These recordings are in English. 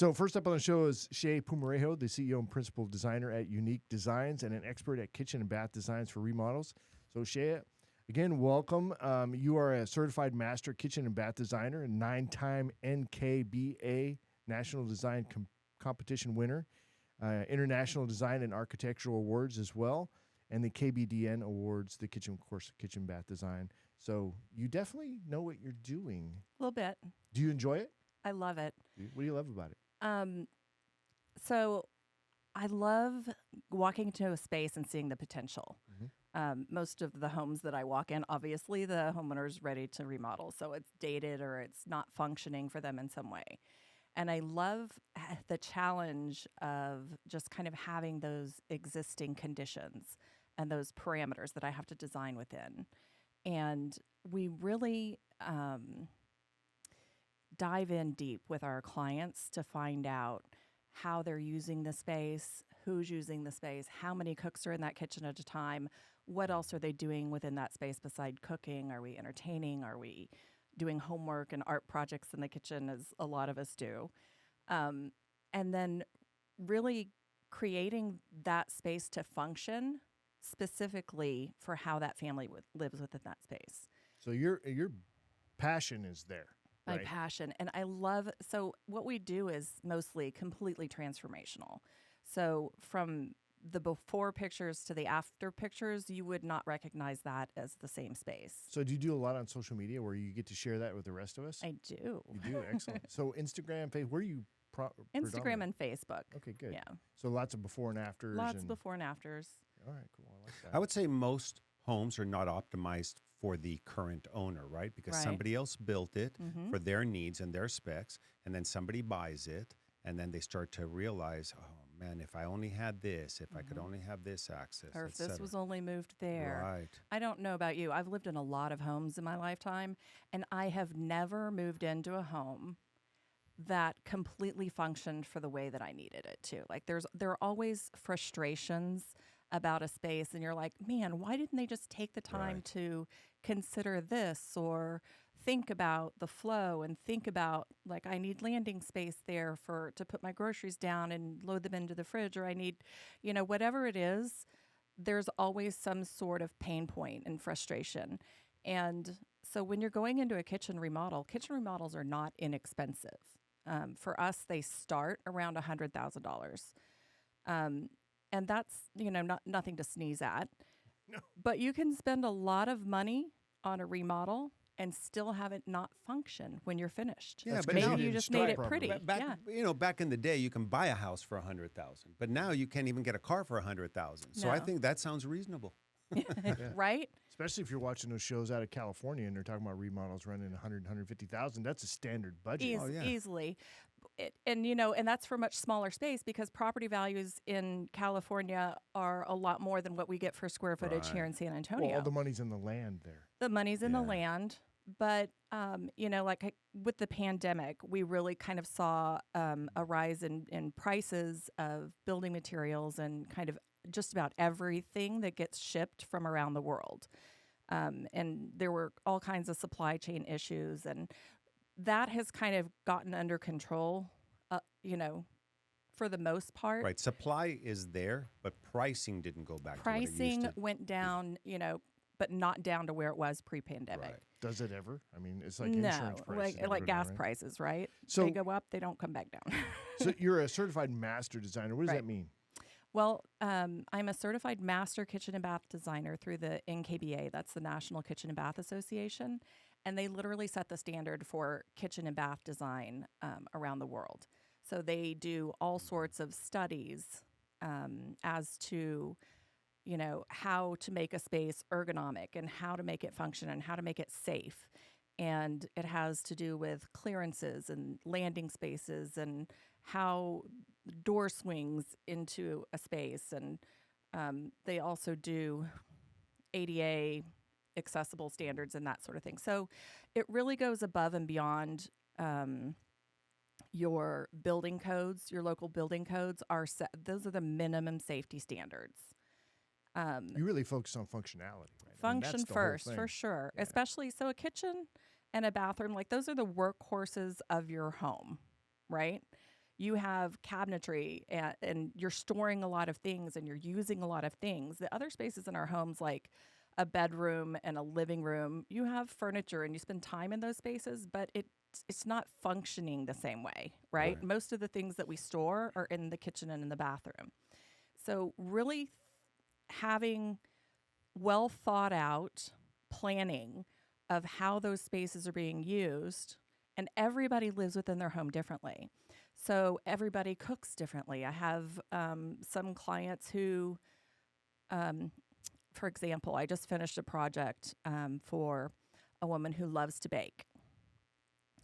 So first up on the show is Shea Pumarejo, the CEO and principal designer at Younique Designs and an expert at kitchen and bath designs for remodels. So Shea, again, welcome. You are a certified master kitchen and bath designer, a 9-time NKBA National Design Competition winner, International Design and Architectural Awards as well, and the KBDN Awards, the kitchen bath design. So you definitely know what you're doing. A little bit. Do you enjoy it? I love it. What do you love about it? So I love walking into a space and seeing the potential. Most of the homes that I walk in, obviously the homeowner's ready to remodel, so it's dated or it's not functioning for them in some way. And I love the challenge of just kind of having those existing conditions and those parameters that I have to design within. And we really dive in deep with our clients to find out how they're using the space, who's using the space, how many cooks are in that kitchen at a time, what else are they doing within that space beside cooking? Are we entertaining? Are we doing homework and art projects in the kitchen, as a lot of us do? And then really creating that space to function specifically for how that family lives within that space. So your passion is there. My right? passion. And I love, so what we do is mostly completely transformational. So from the before pictures to the after pictures, you would not recognize that as the same space. So do you do a lot on social media where you get to share that with the rest of us? I do. You do? Excellent. So Instagram, Facebook, where are you Instagram and Facebook. Okay, good. Yeah. So lots of before and afters. Lots of before and afters. All right, cool. I like that. I would say most homes are not optimized for the current owner, right? Because Right. somebody else built it for their needs and their specs, and then somebody buys it, and then they start to realize, oh man, if I only had this, if I could only have this access, Or if et this cetera. was only moved there. Right. I don't know about you. I've lived in a lot of homes in my lifetime, and I have never moved into a home that completely functioned for the way that I needed it to. Like there are always frustrations about a space, and you're like, man, why didn't they just take the time Right. to consider this or think about the flow and think about, like, I need landing space there to put my groceries down and load them into the fridge, or I need, whatever it is, there's always some sort of pain point and frustration. And so when you're going into a kitchen remodels are not inexpensive. For us, they start around $100,000. And that's, nothing to sneeze at. No. But you can spend a lot of money on a remodel and still have it not function when you're finished. Yeah, That's but because now Maybe you just made it pretty. Back in the day, you can buy a house for $100,000, but now you can't even get a car for $100,000. So I No. think that sounds reasonable. Right? Especially if you're watching those shows out of California and they're talking about remodels running 100, 150,000. That's a standard budget. Easily. And that's for much smaller space, because property values in California are a lot more than what we get for square footage here in San Antonio. Well, all the money's in the land there. The money's in the land. But, like with the pandemic, we really kind of saw a rise in prices of building materials and kind of just about everything that gets shipped from around the world. And there were all kinds of supply chain issues, and that has kind of gotten under control, for the most part. Right. Supply is there, but pricing didn't go back to what it Pricing used to. went down, but not down to where it was pre-pandemic. Right. Does it ever? I mean, it's like No, insurance prices. like gas right? prices, right? So- they go up, they don't come back down. So you're a certified master designer. What does Right. that mean? Well, I'm a certified master kitchen and bath designer through the NKBA. That's the National Kitchen and Bath Association. And they literally set the standard for kitchen and bath design around the world. So they do all sorts of studies as to, how to make a space ergonomic and how to make it function and how to make it safe. And it has to do with clearances and landing spaces and how door swings into a space. And they also do ADA accessible standards and that sort of thing. So it really goes above and beyond your building codes. Your local building codes are set. Those are the minimum safety standards. You really focus on functionality, right? Function that's the whole first, thing. for sure. Yeah. Especially, so a kitchen and a bathroom, like those are the workhorses of your home, right? you have cabinetry and you're storing a lot of things and you're using a lot of things. The other spaces in our homes, like a bedroom and a living room, you have furniture and you spend time in those spaces, but it's not functioning the same way, right? Most of the things that we store are in the kitchen and in the bathroom. So really having well thought out planning of how those spaces are being used, and everybody lives within their home differently. So everybody cooks differently. I have some clients who, for example, I just finished a project for a woman who loves to bake.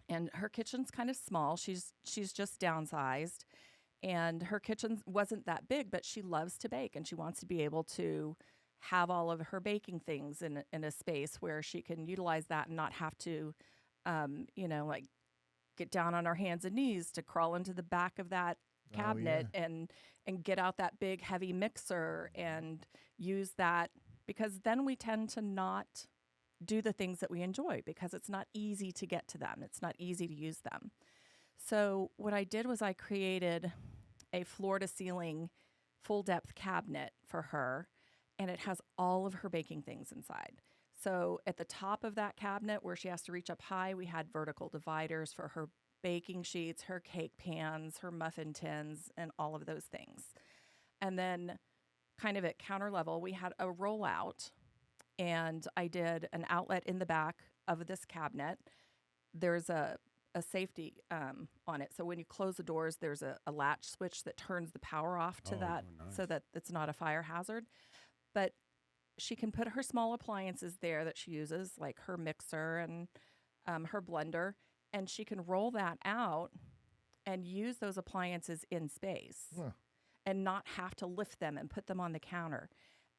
And her kitchen's kind of small. She's just downsized. And her kitchen wasn't that big, but she loves to bake, and she wants to be able to have all of her baking things in a space where she can utilize that and not have to, like get down on her hands and knees to crawl into the back of that cabinet and get out that big heavy mixer and use that, because then we tend to not do the things that we enjoy because it's not easy to get to them. It's not easy to use them. So what I did was I created a floor-to-ceiling full-depth cabinet for her, and it has all of her baking things inside. So at the top of that cabinet where she has to reach up high, we had vertical dividers for her baking sheets, her cake pans, her muffin tins, and all of those things. And then kind of at counter level, we had a rollout, and I did an outlet in the back of this cabinet. There's a safety on it. So when you close the doors, there's a latch switch that turns the power off to that so that it's not a fire hazard. But she can put her small appliances there that she uses, like her mixer and her blender, and she can roll that out and use those appliances in space and not have to lift them and put them on the counter.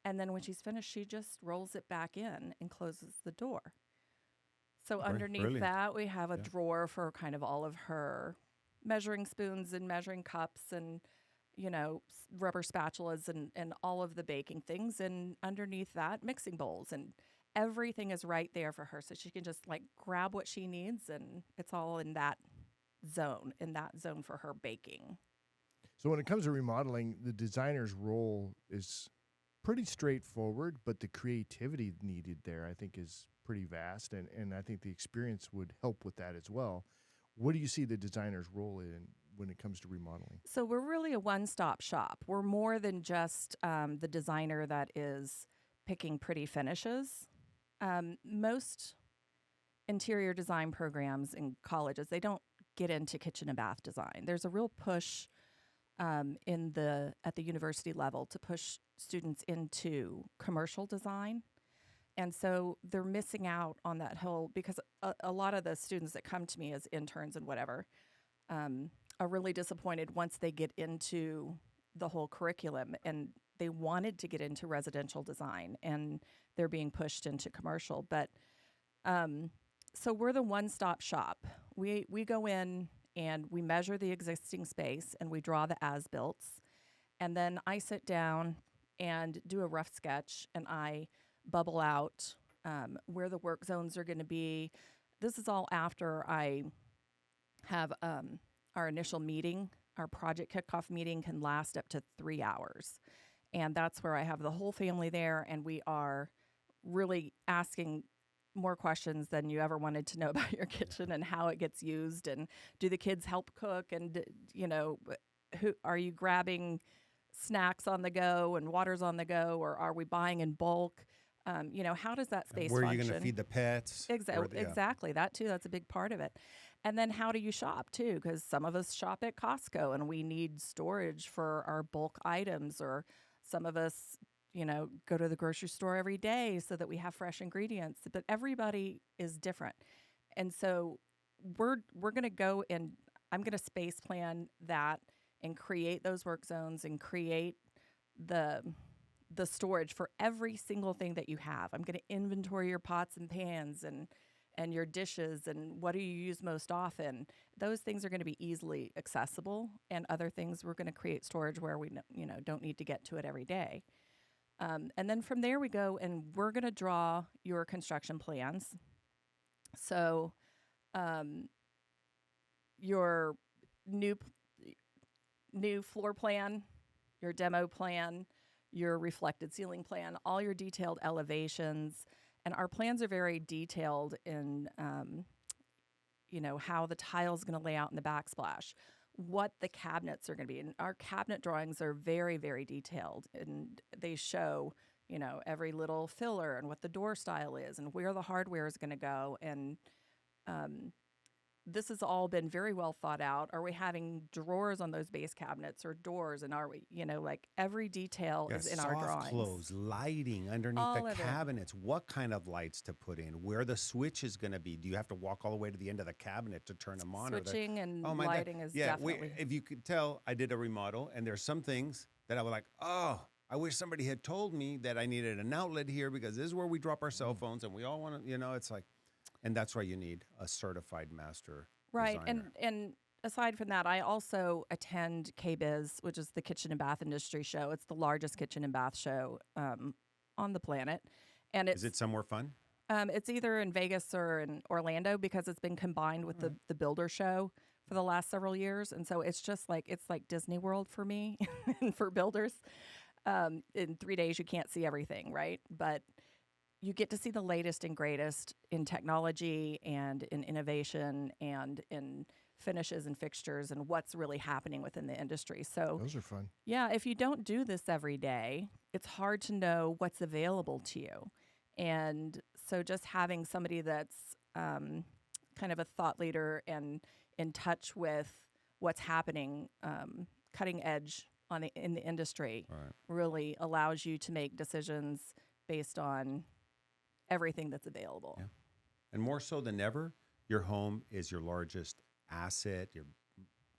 And then when she's finished, she just rolls it back in and closes the door. So underneath that, we have a drawer for kind of all of her measuring spoons and measuring cups and, rubber spatulas and all of the baking things. And underneath that, mixing bowls. And everything is right there for her. So she can just grab what she needs, and it's all in that zone for her baking. So when it comes to remodeling, the designer's role is pretty straightforward, but the creativity needed there, I think, is pretty vast, and I think the experience would help with that as well. What do you see the designer's role in when it comes to remodeling? So we're really a one-stop shop. We're more than just the designer that is picking pretty finishes. Most interior design programs in colleges, they don't get into kitchen and bath design. There's a real push at the university level to push students into commercial design. And so they're missing out on that whole, because a lot of the students that come to me as interns and whatever are really disappointed once they get into the whole curriculum, and they wanted to get into residential design and they're being pushed into commercial. But so we're the one-stop shop. We go in and we measure the existing space and we draw the as-builts. And then I sit down and do a rough sketch, and I bubble out where the work zones are going to be. This is all after I have our initial meeting. Our project kickoff meeting can last up to 3 hours. And that's where I have the whole family there, and we are really asking more questions than you ever wanted to know about your kitchen and how it gets used, and do the kids help cook, and who are you grabbing snacks on the go and waters on the go, or are we buying in bulk? How does that space where function? Where are you going to feed the pets? Exactly. That too. That's a big part of it. And then how do you shop too? Because some of us shop at Costco and we need storage for our bulk items, or some of us, go to the grocery store every day so that we have fresh ingredients. But everybody is different. And so we're going to go and I'm going to space plan that and create those work zones and create the storage for every single thing that you have. I'm going to inventory your pots and pans and your dishes and what do you use most often. Those things are going to be easily accessible, and other things we're going to create storage where we don't need to get to it every day. And then from there we go and we're going to draw your construction plans. So your new new floor plan, your demo plan, your reflected ceiling plan, all your detailed elevations. And our plans are very detailed in, how the tile is going to lay out in the backsplash, what the cabinets are going to be. And our cabinet drawings are very, very detailed, and they show, every little filler and what the door style is and where the hardware is going to go. And this has all been very well thought out. Are we having drawers on those base cabinets or doors? And are we, every detail is in our drawings. Soft close, lighting underneath All the of it. cabinets. What kind of lights to put in? Where the switch is going to be? Do you have to walk all the way to the end of the cabinet to turn them on? Switching and Oh my God. lighting is Yeah, definitely. if you could tell, I did a remodel, and there's some things that I was like, oh, I wish somebody had told me that I needed an outlet here, because this is where we drop our cell phones, and we all want to, it's like, and that's why you need a certified master Right. designer. And aside from that, I also attend KBIZ, which is the Kitchen and Bath Industry Show. It's the largest kitchen and bath show on the planet. And Is it somewhere fun? it's either in Vegas or in Orlando, because it's been combined with the Builder Show for the last several years. And so it's like Disney World for me and for builders. In 3 days, you can't see everything, right? But you get to see the latest and greatest in technology and in innovation and in finishes and fixtures and what's really happening within the industry. So Those are fun. yeah, if you don't do this every day, it's hard to know what's available to you. And so just having somebody that's kind of a thought leader and in touch with what's happening, cutting edge in the industry, Right. really allows you to make decisions based on everything that's available. Yeah. And more so than ever, your home is your largest asset, your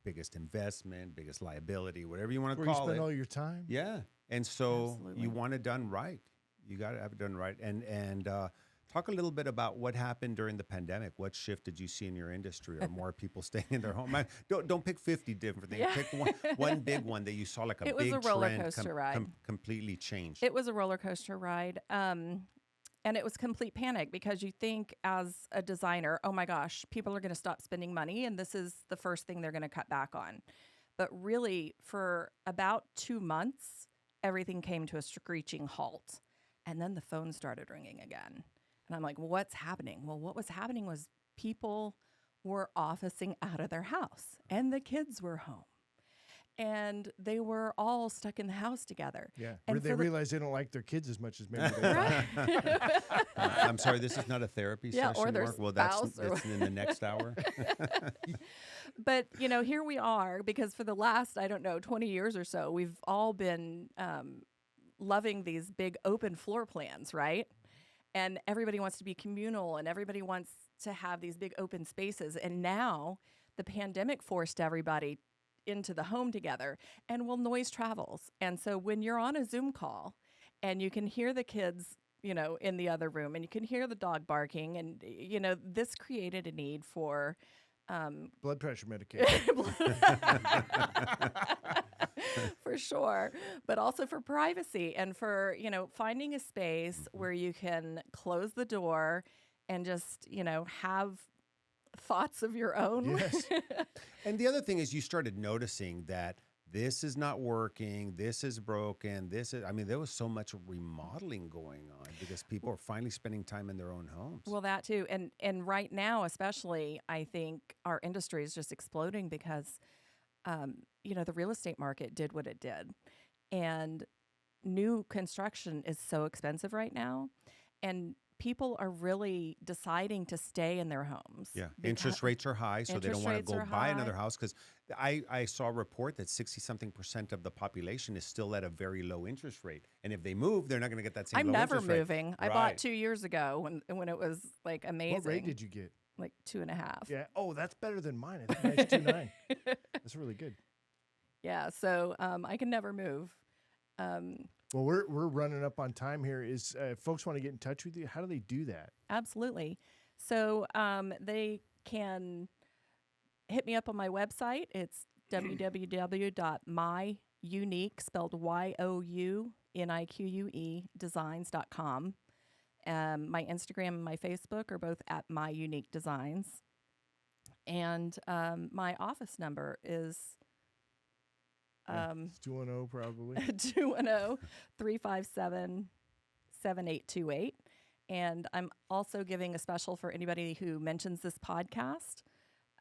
biggest investment, biggest liability, whatever you want to Where you call spend it. all your time. Yeah. And so Absolutely. you want it done right. You got to have it done right. And talk a little bit about what happened during the pandemic. What shift did you see in your industry? Are more people staying in their home? Don't pick 50 different things. Yeah. Pick one big one that you saw like a It was big a roller trend coaster ride. completely changed. It was a roller coaster ride. And it was complete panic, because you think as a designer, oh my gosh, people are going to stop spending money, and this is the first thing they're going to cut back on. But really, for about 2 months, everything came to a screeching halt. And then the phone started ringing again. And I'm like, what's happening? Well, what was happening was people were officing out of their house, and the kids were home. And they were all stuck in the house together. Yeah. And Where they for the- realize they don't like their kids as much as maybe they Right? thought. I'm sorry, this is not a therapy Yeah, session, or their Mark. Well, that's spouse or- in the next hour. But, here we are, because for the last, 20 years or so, we've all been loving these big open floor plans, right? And everybody wants to be communal, and everybody wants to have these big open spaces. And now the pandemic forced everybody into the home together, and noise travels. And so when you're on a Zoom call and you can hear the kids, in the other room, and you can hear the dog barking, and, this created a need for Blood pressure medication. for sure, but also for privacy and for, finding a space where you can close the door and just, have thoughts of your own. Yes. And the other thing is, you started noticing that this is not working, this is broken, there was so much remodeling going on because people are finally spending time in their own homes. Well, that too. And right now, especially, I think our industry is just exploding because, the real estate market did what it did. And new construction is so expensive right now. And people are really deciding to stay in their homes. Yeah, interest rates are high, so they don't Interest want to rates go are buy another high. house, because I saw a report that 60-something% of the population is still at a very low interest rate. And if they move, they're not going to get that same I'm low never interest rate. moving. I Right. bought 2 years ago when it was like amazing. What rate did you get? Like 2.5. Yeah. Oh, that's better than mine. I think mine's 2.9. That's really good. Yeah. So I can never move. Well, we're running up on time here. Is folks want to get in touch with you? How do they do that? Absolutely. So they can hit me up on my website. It's www.myyounique, spelled YOUNIQUE, designs.com. My Instagram and my Facebook are both at myyounique designs. And my office number is It's 210 probably. 210-357-7828. And I'm also giving a special for anybody who mentions this podcast.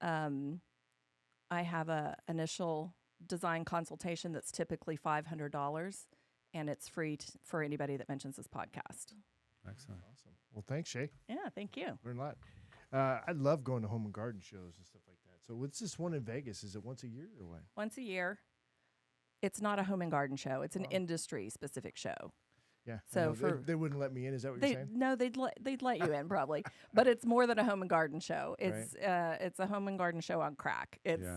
I have a initial design consultation that's typically $500, and it's free for anybody that mentions this podcast. Excellent. Awesome. Well, thanks, Shea. Yeah, thank you. Learn a lot. I love going to home and garden shows and stuff like that. So what's this one in Vegas? Is it once a year or what? Once a year. It's not a home and garden show. It's an industry-specific show. Yeah. So they wouldn't let me in. Is that what you're saying? No, they'd let you in probably, but it's more than a home and garden show. It's it's a home and garden show on crack. It's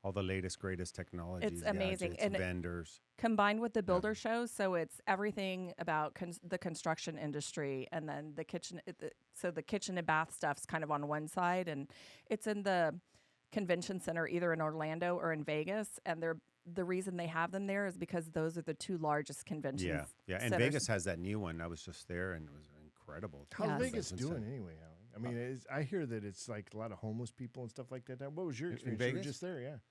all the latest, greatest technologies. It's amazing. Gadgets, and vendors combined with the builder shows, so it's everything about the construction industry, and then the kitchen. So the kitchen and bath stuff's kind of on one side, and it's in the convention center either in Orlando or in Vegas, and the reason they have them there is because those are the two largest conventions. Yeah, and centers. Vegas has that new one. I was just there, and it was incredible. How's Vegas doing anyway, Howie? I mean, I hear that it's like a lot of homeless people and stuff like that. What was your experience? Vegas? You were just there,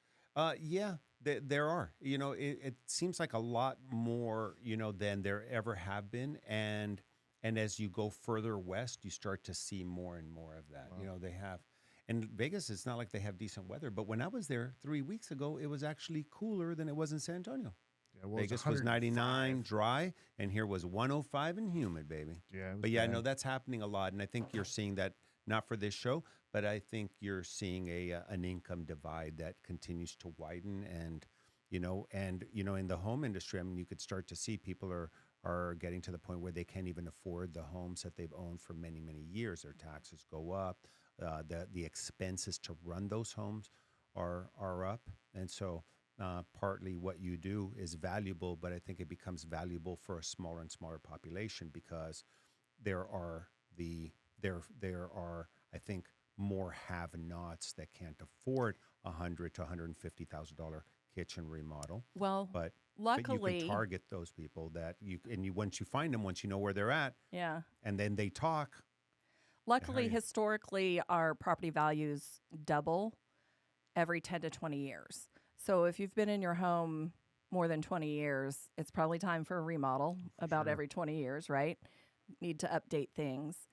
yeah. There are. It seems like a lot more, than there ever have been, and as you go further west, you start to see more and more of that. Wow. They have. And Vegas, it's not like they have decent weather. But when I was there 3 weeks ago, it was actually cooler than it was in San Antonio. Yeah, well, Vegas was 99 dry, and here was 105 and humid, baby. Yeah, but I know that's happening a lot, and I think you're seeing that not for this show, but I think you're seeing an income divide that continues to widen, and in the home industry, I mean, you could start to see people are getting to the point where they can't even afford the homes that they've owned for many, many years. Their taxes go up. The expenses to run those homes are up, and so partly what you do is valuable, but I think it becomes valuable for a smaller and smaller population because there are I think more have-nots that can't afford $100,000 to $150,000 kitchen remodel. Well, but luckily, you can target those people once you find them, once you know where they're at, and then they talk. Luckily, historically, our property values double every 10 to 20 years. So if you've been in your home more than 20 years, it's probably time for a remodel about every 20 years, right? Need to update things.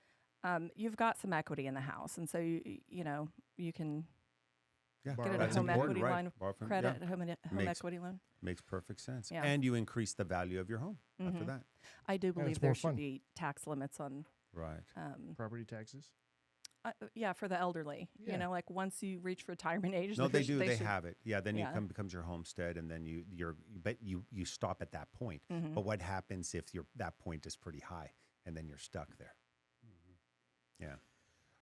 You've got some equity in the house, and so you can get a home equity line of credit, a home equity loan. Makes perfect sense. Yeah. And you increase the value of your home after that. I do believe there should be tax limits on property taxes. For the elderly. Yeah. Like once you reach retirement age. No, they do. They have it. Yeah. Then becomes your homestead, and then you stop at that point. Mm-hmm. But what happens if that point is pretty high, and then you're stuck there? Mm-hmm. Yeah.